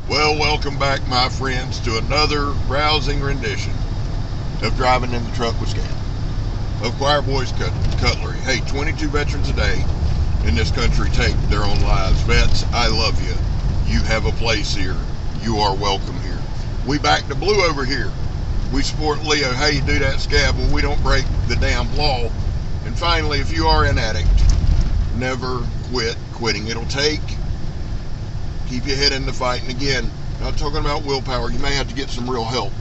Well, welcome back, my friends, to another rousing rendition of Driving in the Truck with Scam of Choir Boys Cutlery. Hey, 22 veterans a day in this country take their own lives. Vets, I love you. You have a place here. You are welcome here. We back to blue over here. We support Leo. How you do that, Scab? Well, we don't break the damn law. And finally, if you are an addict, never quit quitting. It'll take. Keep your head in the fight. And again, not talking about willpower. You may have to get some real help.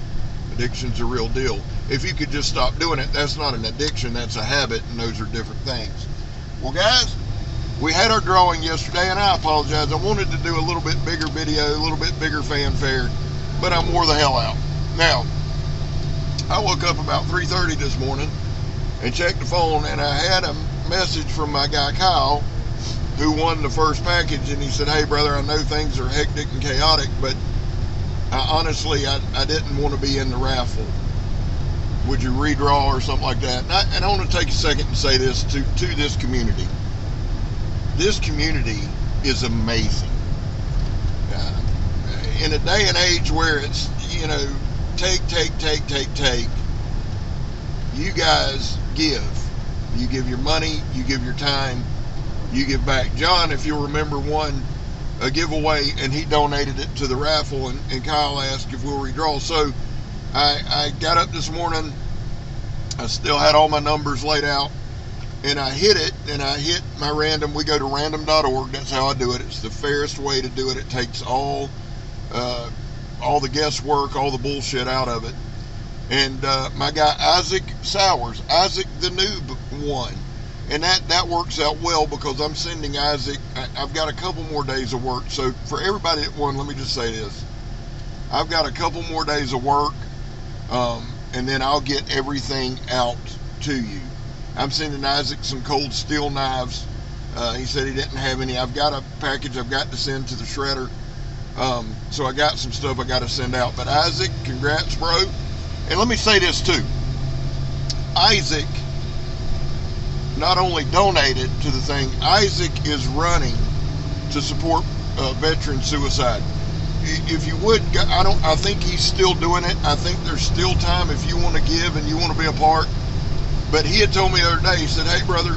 Addiction's a real deal. If you could just stop doing it, that's not an addiction. That's a habit, and those are different things. Well, guys, we had our drawing yesterday, and I apologize. I wanted to do a little bit bigger video, a little bit bigger fanfare, but I wore the hell out. Now, I woke up about 3:30 this morning and checked the phone, and I had a message from my guy Kyle, who won the first package, and he said, "Hey brother, I know things are hectic and chaotic, but honestly, I didn't want to be in the raffle. Would you redraw or something like that?" And I want to take a second and say this to this community. This community is amazing. In a day and age where it's, take, you guys give. You give your money, you give your time, you give back. John, if you'll remember, won a giveaway, and he donated it to the raffle, and Kyle asked if we'll redraw. So I got up this morning, I still had all my numbers laid out, and I hit it, and I hit my random. We go to random.org. That's how I do it. It's the fairest way to do it. It takes all the guesswork, all the bullshit out of it. And my guy Isaac Sowers, Isaac the Noob, won. And that works out well because I'm sending Isaac, I've got a couple more days of work. So for everybody that won, let me just say this. I've got a couple more days of work, and then I'll get everything out to you. I'm sending Isaac some cold steel knives. He said he didn't have any. I've got a package I've got to send to the shredder. So I got some stuff I got to send out. But Isaac, congrats, bro. And let me say this too. Isaac not only donated to the thing, Isaac is running to support veteran suicide. If you would, I think he's still doing it. I think there's still time if you want to give and you want to be a part. But he had told me the other day, he said, "Hey brother,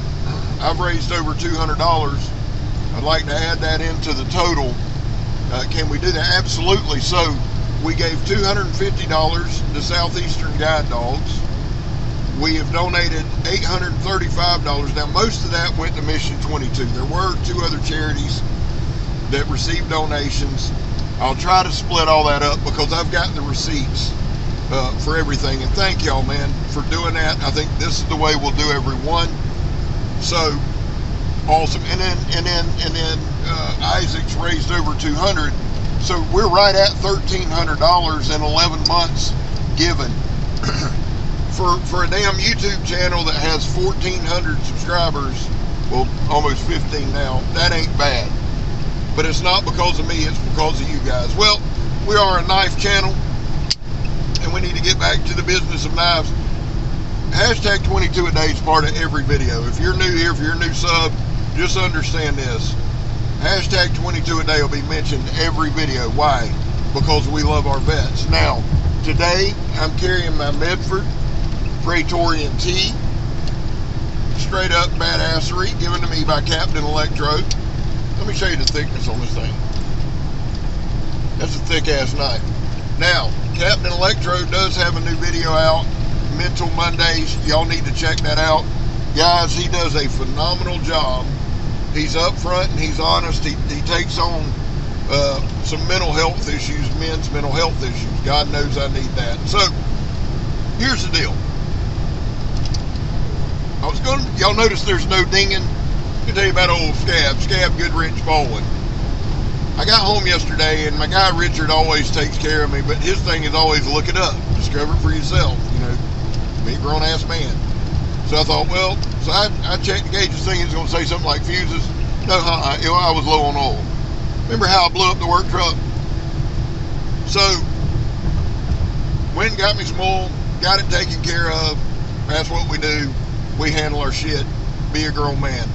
I've raised over $200. I'd like to add that into the total. Can we do that?" Absolutely. So we gave $250 to Southeastern Guide Dogs. We have donated $835. Now, most of that went to Mission 22. There were two other charities that received donations. I'll try to split all that up because I've got the receipts for everything. And thank y'all, man, for doing that. I think this is the way we'll do every one. So awesome. And then Isaac's raised over $200. So we're right at $1,300 in 11 months given. For a damn YouTube channel that has 1,400 subscribers, well, almost 15 now, that ain't bad. But it's not because of me, it's because of you guys. Well, we are a knife channel, and we need to get back to the business of knives. Hashtag 22 a day is part of every video. If you're new here, if you're a new sub, just understand this. Hashtag 22 a day will be mentioned every video. Why? Because we love our vets. Now, today, I'm carrying my Medford Praetorian T, straight up badassery, given to me by Captain Electrode. Let me show you the thickness on this thing. That's a thick ass knife. Now, Captain Electrode does have a new video out, Mental Mondays. Y'all need to check that out. Guys, he does a phenomenal job. He's up front and he's honest. He takes on some mental health issues, men's mental health issues. God knows I need that. So, here's the deal. Y'all notice there's no dinging? I can tell you about old Scab Goodrich Baldwin. I got home yesterday, and my guy Richard always takes care of me, but his thing is always look it up, discover it for yourself, be a grown-ass man. So I thought, so I checked the gauge, thinking it was going to say something like fuses. No, I was low on oil. Remember how I blew up the work truck? So, went and got me some oil, got it taken care of. That's what we do. We handle our shit. Be a grown man.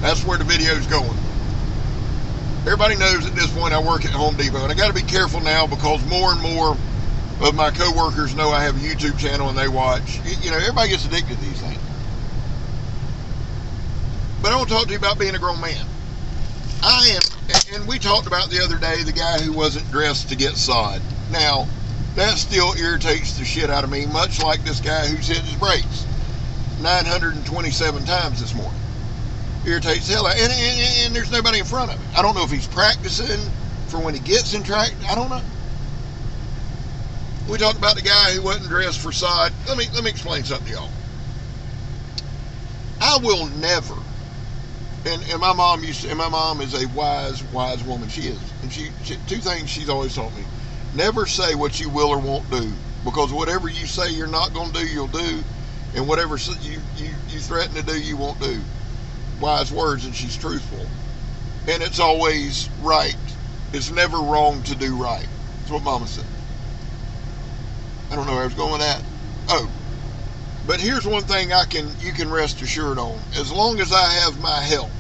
That's where the video's going. Everybody knows at this point I work at Home Depot, and I got to be careful now because more and more of my coworkers know I have a YouTube channel and they watch. You know, everybody gets addicted to these things. But I want to talk to you about being a grown man. I am, and we talked about the other day the guy who wasn't dressed to get sod. Now, that still irritates the shit out of me, much like this guy who's hit his brakes 927 times this morning. Irritates the hell out, and there's nobody in front of him. I don't know if he's practicing for when he gets in track. I don't know. We talked about the guy who wasn't dressed for sod. Let me explain something to y'all. I will never, and my mom is a wise woman. She is, and she two things she's always taught me: never say what you will or won't do, because whatever you say you're not going to do, you'll do, and whatever you threaten to do, you won't do. Wise words, and she's truthful, and it's always right. It's never wrong to do right. That's what Mama said. I don't know where I was going with that. Oh, but here's one thing you can rest assured on. As long as I have my health,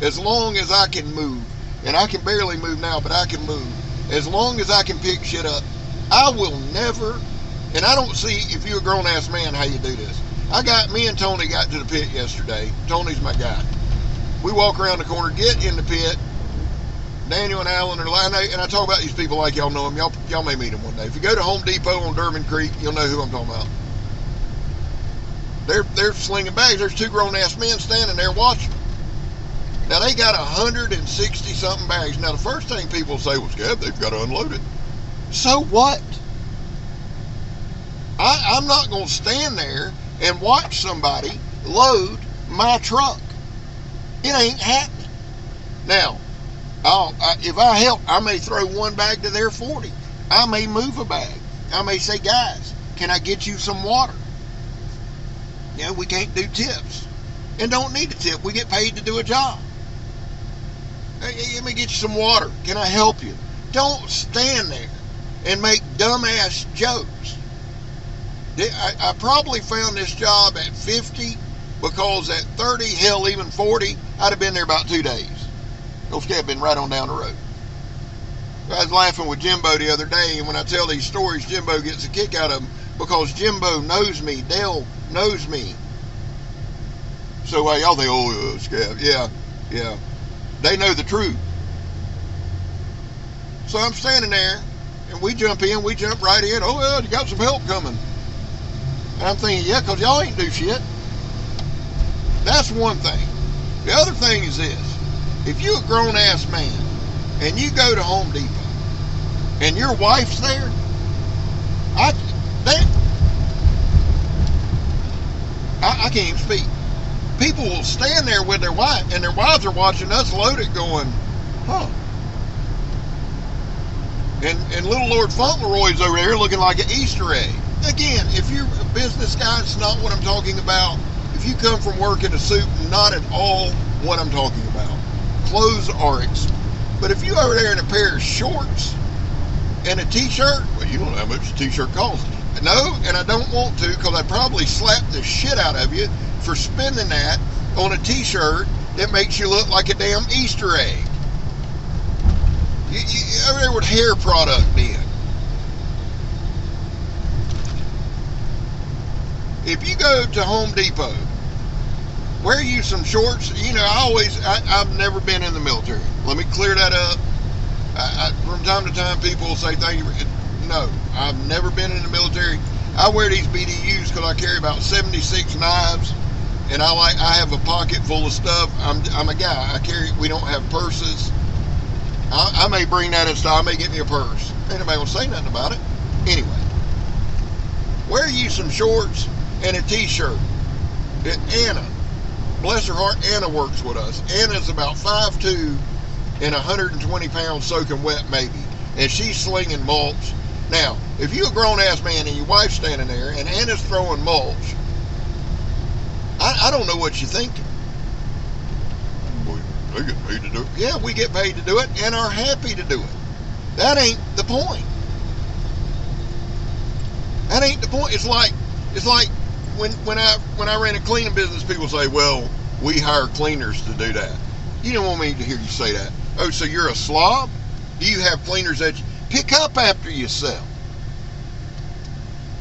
as long as I can move, and I can barely move now, but I can move, as long as I can pick shit up, I will never, and I don't see, if you're a grown-ass man, how you do this. Me and Tony got to the pit yesterday. Tony's my guy. We walk around the corner, get in the pit. Daniel and Alan are lying, and I talk about these people like y'all know them. Y'all may meet them one day. If you go to Home Depot on Durbin Creek, you'll know who I'm talking about. They're slinging bags. There's two grown-ass men standing there watching. Now, they got 160-something bags. Now, the first thing people say was, "Gab, they've got to unload it." So what? I'm not going to stand there and watch somebody load my truck. It ain't happening. Now, if I help, I may throw one bag to their 40. I may move a bag. I may say, "Guys, can I get you some water?" You know, we can't do tips. And don't need a tip. We get paid to do a job. "Hey, let me get you some water. Can I help you?" Don't stand there and make dumbass jokes. I probably found this job at 50, because at 30, hell, even 40, I'd have been there about 2 days. Those guys have been right on down the road. I was laughing with Jimbo the other day, and when I tell these stories, Jimbo gets a kick out of them, because Jimbo knows me. Dale knows me. So y'all think, "Oh, Scab." Yeah. They know the truth. So I'm standing there, and we jump right in. "Oh, well, you got some help coming." And I'm thinking, yeah, because y'all ain't do shit. That's one thing. The other thing is this. If you're a grown-ass man, and you go to Home Depot, and your wife's there, I can't even speak. People will stand there with their wife, and their wives are watching us load it going, "Huh." And little Lord Fauntleroy's over there looking like an Easter egg. Again, if you're a business guy, it's not what I'm talking about. If you come from work in a suit, not at all what I'm talking about. Clothes are expensive. But if you over there in a pair of shorts and a t-shirt, well, you don't know how much a t-shirt costs. No, and I don't want to, because I'd probably slap the shit out of you for spending that on a t-shirt that makes you look like a damn Easter egg. You over there with hair product in. If you go to Home Depot, wear you some shorts. You know, I've never been in the military. Let me clear that up. From time to time, people will say, "Thank you." No, I've never been in the military. I wear these BDUs because I carry about 76 knives, and I have a pocket full of stuff. I'm a guy. We don't have purses. I may bring that in style. I may get me a purse. Ain't nobody gonna say nothing about it. Anyway, wear you some shorts and a t-shirt. Anna, bless her heart, Anna works with us. Anna's about 5'2" and 120 pounds soaking wet maybe, and she's slinging mulch. Now, if you're a grown-ass man and your wife's standing there and Anna's throwing mulch, I don't know what you're thinking. Boy, they get paid to do it. Yeah, we get paid to do it and are happy to do it. That ain't the point. That ain't the point. It's like when I ran a cleaning business, people say, "Well, we hire cleaners to do that." You don't want me to hear you say that. Oh, so you're a slob? Do you have cleaners that you pick up after yourself?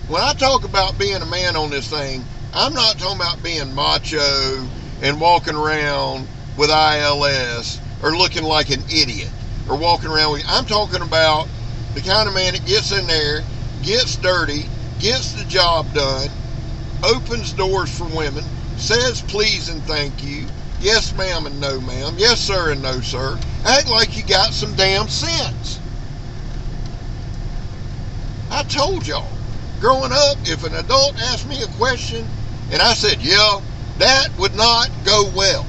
When I talk about being a man on this thing, I'm not talking about being macho and walking around with ILS or looking like an idiot or walking around with, I'm talking about the kind of man that gets in there, gets dirty, gets the job done, opens doors for women, says please and thank you, yes ma'am and no ma'am, yes sir and no sir. Act like you got some damn sense. I told y'all, growing up, if an adult asked me a question and I said, yeah, that would not go well.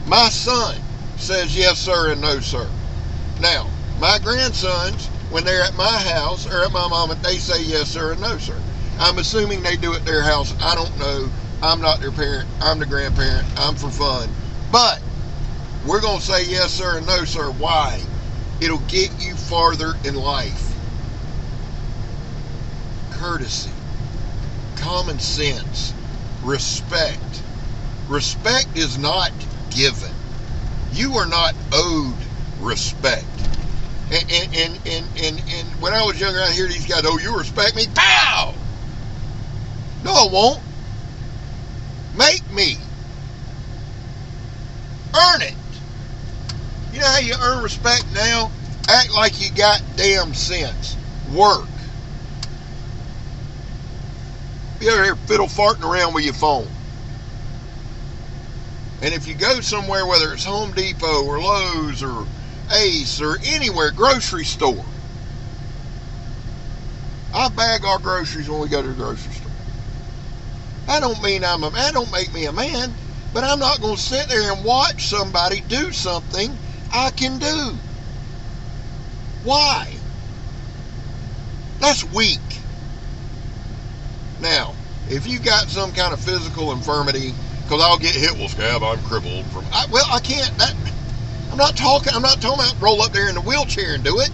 My son says yes sir and no sir. Now, my grandsons, when they're at my house or at my mama, they say yes sir and no sir. I'm assuming they do at their house. I don't know. I'm not their parent. I'm the grandparent. I'm for fun. But we're going to say yes sir and no sir. Why? It'll get you farther in life. Courtesy, common sense, respect. Respect is not given. You are not owed respect. And when I was younger, I hear these guys, oh, you respect me? Pow! No, I won't. Make me. Earn it. You know how you earn respect now? Act like you got damn sense. Work. Be over here fiddle farting around with your phone. And if you go somewhere, whether it's Home Depot or Lowe's or Ace or anywhere, grocery store, I bag our groceries when we go to the grocery store. I don't mean that don't make me a man, but I'm not going to sit there and watch somebody do something I can do. Why? That's weak. Now, if you got some kind of physical infirmity, because I'll get hit, well, Scab, I'm crippled from. I can't. I'm not talking about roll up there in the wheelchair and do it.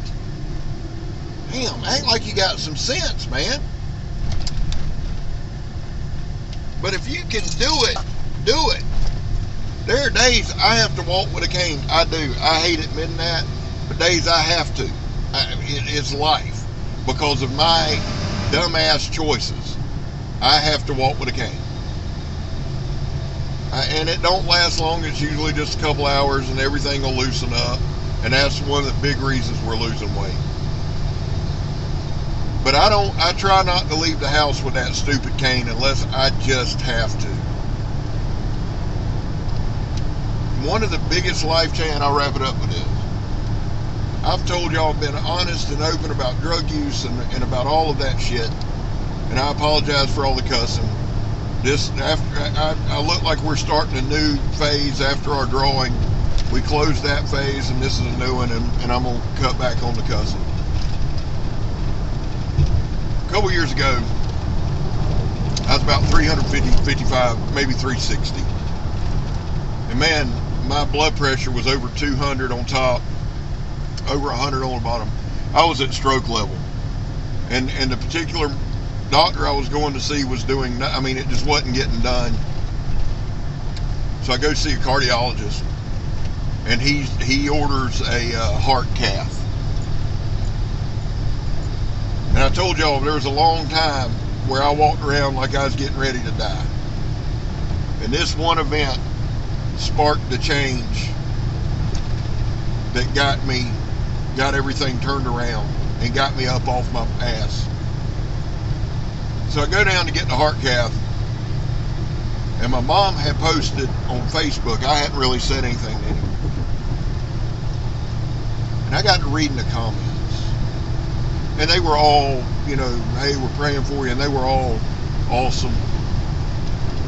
Damn, act like you got some sense, man. But if you can do it, do it. There are days I have to walk with a cane. I do. I hate admitting that, but days I have to. It's life because of my dumbass choices. I have to walk with a cane. And it don't last long. It's usually just a couple hours and everything will loosen up. And that's one of the big reasons we're losing weight. But I try not to leave the house with that stupid cane unless I just have to. One of the biggest life changes, I'll wrap it up with this. I've told y'all, been honest and open about drug use and about all of that shit. And I apologize for all the cussing. I look like we're starting a new phase after our drawing. We closed that phase and this is a new one, and I'm going to cut back on the cussing. A couple years ago, I was about 350, 55, maybe 360. And man, my blood pressure was over 200 on top, over 100 on the bottom. I was at stroke level. And the particular doctor I was going to see was doing, it just wasn't getting done. So I go see a cardiologist, and he orders a heart cath. And I told y'all there was a long time where I walked around like I was getting ready to die. And this one event sparked the change that got everything turned around and got me up off my ass. So I go down to get the heart cath, and my mom had posted on Facebook. I hadn't really said anything to anyone. And I got to reading the comments. And they were all, hey, we're praying for you, and they were all awesome.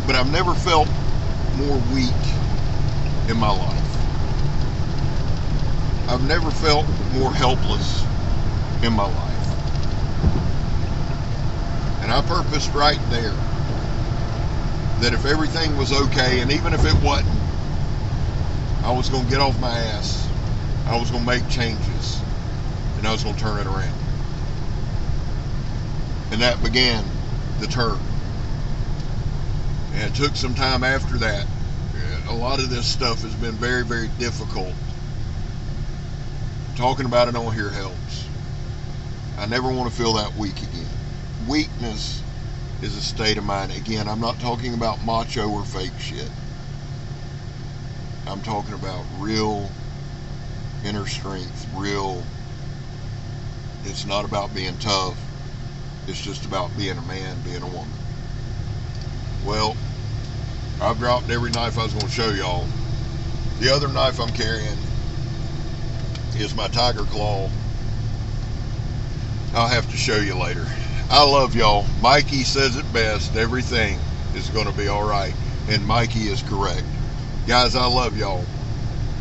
But I've never felt more weak in my life. I've never felt more helpless in my life. And I purposed right there that if everything was okay, and even if it wasn't, I was going to get off my ass. I was going to make changes, and I was going to turn it around. And that began the turn. And it took some time after that. A lot of this stuff has been very, very difficult Talking about it on here helps. I never want to feel that weak again. Weakness is a state of mind. Again, I'm not talking about macho or fake shit. I'm talking about real inner strength, real. It's not about being tough. It's just about being a man, being a woman. Well, I've dropped every knife I was going to show y'all. The other knife I'm carrying is my tiger claw. I'll have to show you later. I love y'all. Mikey says it best. Everything is going to be all right. And Mikey is correct. Guys, I love y'all.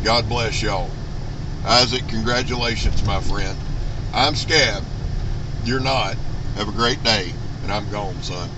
God bless y'all. Isaac, congratulations, my friend. I'm Scab. You're not. Have a great day. And I'm gone, son.